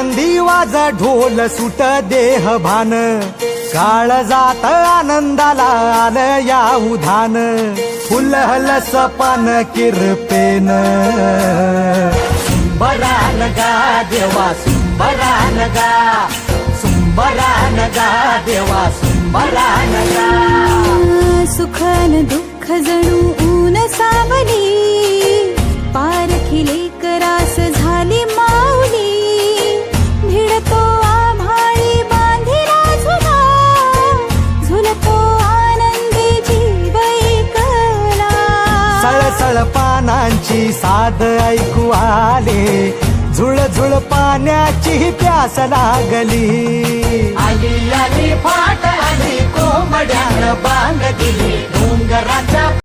आनंदी वाज ढोल सुट देह भान, काळ जात आनंदाला आलं या उधान, फुलहल सपन किरपेन. सुंबरान गा देवा सुंबरान गा, सुंबरान गा देवा सुंबरान गा. सुखन दुःख जणू ऊन सावली, पारखिले करास झाली माऊली. भिडतो आभाळी बांधिला झुला, झुलतो आनंदी जीव एकला. सळसळ पानांची साद ऐकू आले, झुळझुळ पाण्याची प्यास लागली. आली आली फाट आली कोंबड्यानं बांध दिली डोंगराच्या